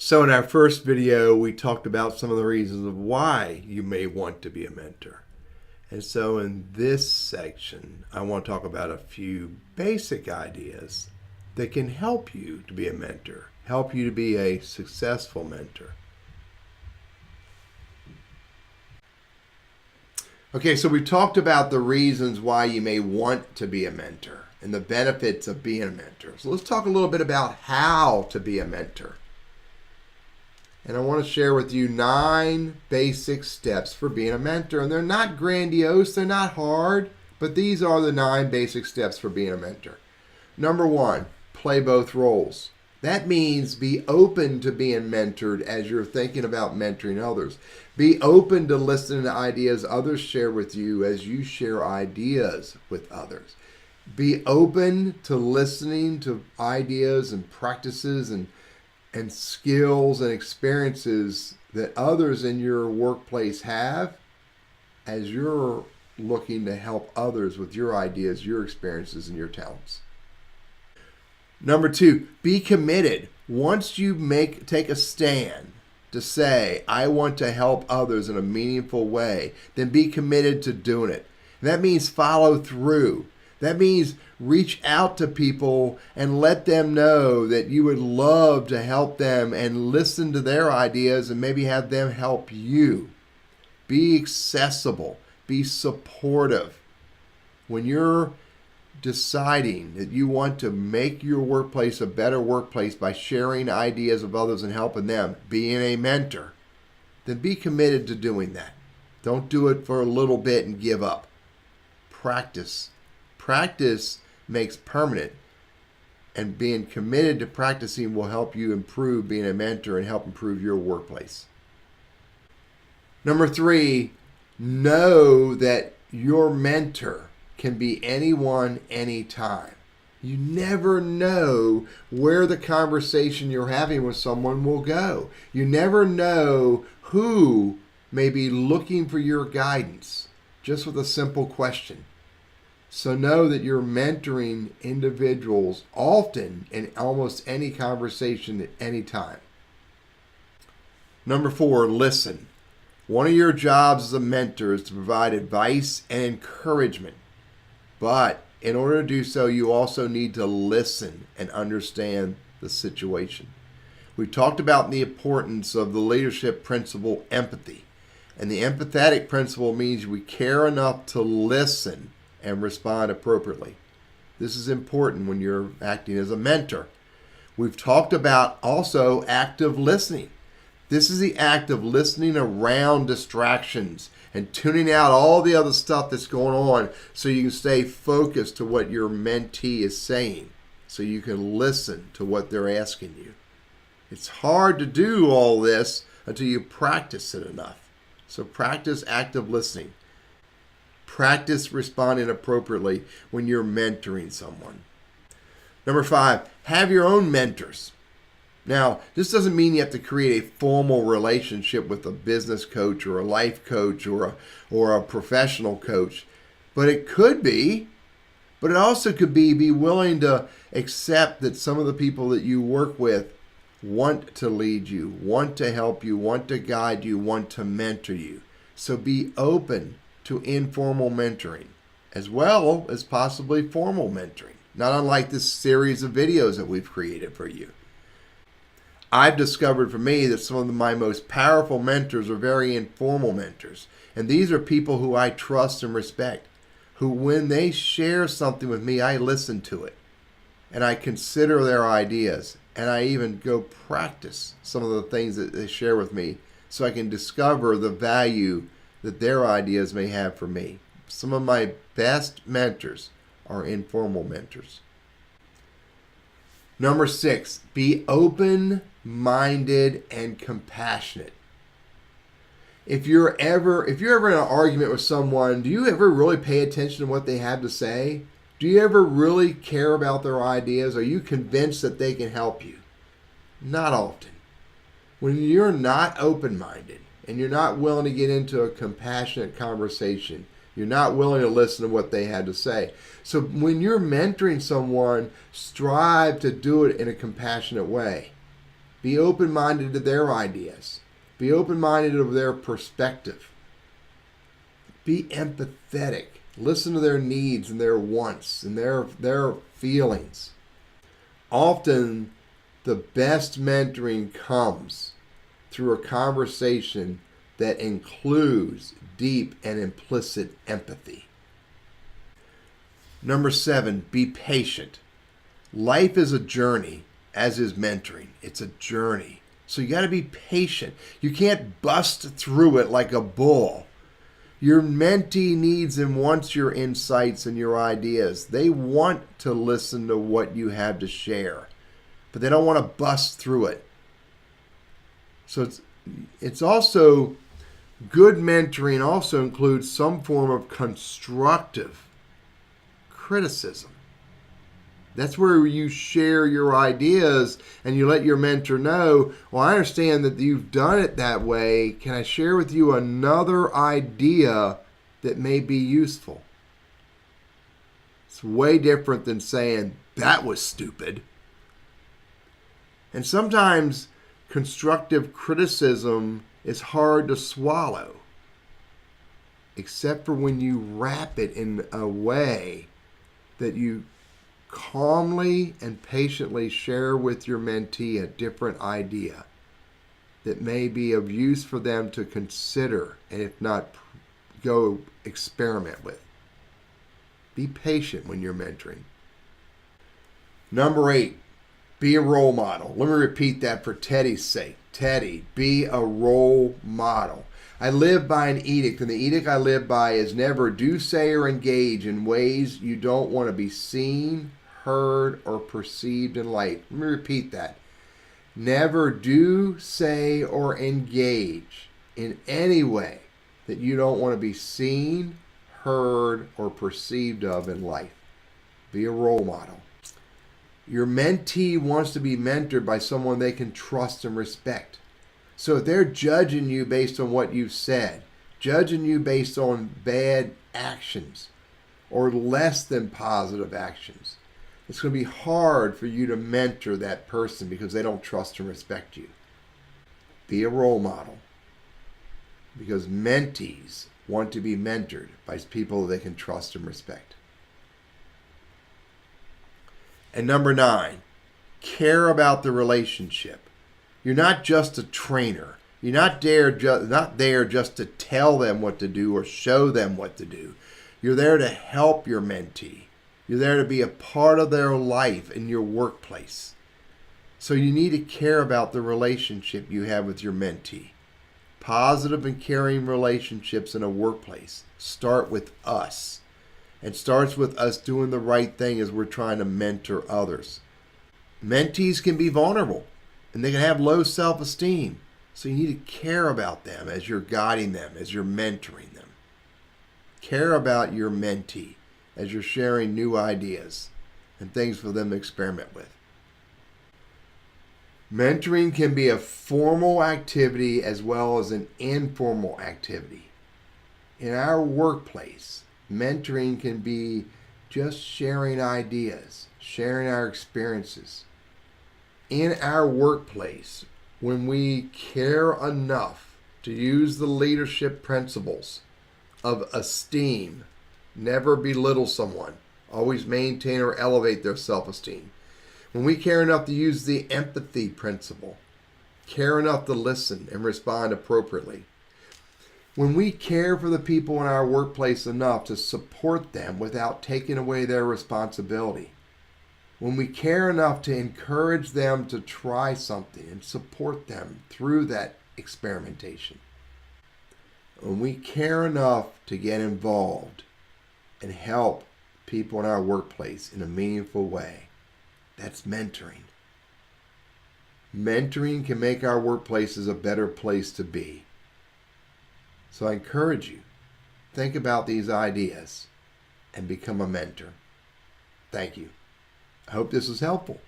So in our first video, we talked about some of the reasons of why you may want to be a mentor. And so in this section, I want to talk about a few basic ideas that can help you to be a mentor, help you to be a successful mentor. Okay, so we talked about the reasons why you may want to be a mentor and the benefits of being a mentor. So let's talk a little bit about how to be a mentor. And I want to share with you 9 basic steps for being a mentor. And they're not grandiose, they're not hard, but these are the 9 basic steps for being a mentor. Number 1, play both roles. That means be open to being mentored as you're thinking about mentoring others. Be open to listening to ideas others share with you as you share ideas with others. Be open to listening to ideas and practices and skills and experiences that others in your workplace have as you're looking to help others with your ideas, your experiences, and your talents. Number 2, be committed. Once you take a stand to say, I want to help others in a meaningful way, then be committed to doing it. That means follow through. That means reach out to people and let them know that you would love to help them and listen to their ideas and maybe have them help you. Be accessible. Be supportive. When you're deciding that you want to make your workplace a better workplace by sharing ideas of others and helping them, being a mentor, then be committed to doing that. Don't do it for a little bit and give up. Practice. Practice makes permanent, and being committed to practicing will help you improve being a mentor and help improve your workplace. Number 3, know that your mentor can be anyone, anytime. You never know where the conversation you're having with someone will go. You never know who may be looking for your guidance just with a simple question. So know that you're mentoring individuals often in almost any conversation at any time. Number 4, listen. One of your jobs as a mentor is to provide advice and encouragement. But in order to do so, you also need to listen and understand the situation. We talked about the importance of the leadership principle, empathy. And the empathetic principle means we care enough to listen and respond appropriately. This is important when you're acting as a mentor. We've talked about also active listening. This is the act of listening around distractions and tuning out all the other stuff that's going on so you can stay focused to what your mentee is saying, so you can listen to what they're asking you. It's hard to do all this until you practice it enough. So practice active listening. Practice responding appropriately when you're mentoring someone. Number 5, have your own mentors. Now, this doesn't mean you have to create a formal relationship with a business coach or a life coach or a professional coach, but it could be. But it also could be willing to accept that some of the people that you work with want to lead you, want to help you, want to guide you, want to mentor you. So be open to informal mentoring, as well as possibly formal mentoring, not unlike this series of videos that we've created for you. I've discovered for me that some of my most powerful mentors are very informal mentors, and these are people who I trust and respect, who when they share something with me, I listen to it, and I consider their ideas, and I even go practice some of the things that they share with me so I can discover the value that their ideas may have for me. Some of my best mentors are informal mentors. Number 6, be open-minded and compassionate. If you're ever in an argument with someone, do you ever really pay attention to what they have to say? Do you ever really care about their ideas? Are you convinced that they can help you? Not often. When you're not open-minded, and you're not willing to get into a compassionate conversation, you're not willing to listen to what they had to say. So when you're mentoring someone, strive to do it in a compassionate way. Be open-minded to their ideas. Be open-minded to their perspective. Be empathetic. Listen to their needs and their wants and their feelings. Often, the best mentoring comes through a conversation that includes deep and implicit empathy. Number 7, be patient. Life is a journey, as is mentoring. It's a journey. So you got to be patient. You can't bust through it like a bull. Your mentee needs and wants your insights and your ideas. They want to listen to what you have to share, but they don't want to bust through it. So it's also good mentoring also includes some form of constructive criticism. That's where you share your ideas and you let your mentor know, well, I understand that you've done it that way. Can I share with you another idea that may be useful? It's way different than saying, that was stupid. And sometimes constructive criticism is hard to swallow, except for when you wrap it in a way that you calmly and patiently share with your mentee a different idea that may be of use for them to consider, and if not, go experiment with. Be patient when you're mentoring. Number 8, be a role model. Let me repeat that for Teddy's sake. Teddy, be a role model. I live by an edict, and the edict I live by is never do, say, or engage in ways you don't want to be seen, heard, or perceived in life. Let me repeat that. Never do, say, or engage in any way that you don't want to be seen, heard, or perceived of in life. Be a role model. Your mentee wants to be mentored by someone they can trust and respect. So if they're judging you based on what you've said, judging you based on bad actions or less than positive actions, it's going to be hard for you to mentor that person because they don't trust and respect you. Be a role model, because mentees want to be mentored by people they can trust and respect. And number 9, care about the relationship. You're not just a trainer. You're not there just to tell them what to do or show them what to do. You're there to help your mentee. You're there to be a part of their life in your workplace. So you need to care about the relationship you have with your mentee. Positive and caring relationships in a workplace start with us. It starts with us doing the right thing as we're trying to mentor others. Mentees can be vulnerable and they can have low self-esteem. So you need to care about them as you're guiding them, as you're mentoring them. Care about your mentee as you're sharing new ideas and things for them to experiment with. Mentoring can be a formal activity as well as an informal activity. In our workplace, mentoring can be just sharing ideas, sharing our experiences. In our workplace, when we care enough to use the leadership principles of esteem, never belittle someone, always maintain or elevate their self-esteem. When we care enough to use the empathy principle, care enough to listen and respond appropriately. When we care for the people in our workplace enough to support them without taking away their responsibility. When we care enough to encourage them to try something and support them through that experimentation. When we care enough to get involved and help people in our workplace in a meaningful way, that's mentoring. Mentoring can make our workplaces a better place to be. So I encourage you, think about these ideas and become a mentor. Thank you. I hope this was helpful.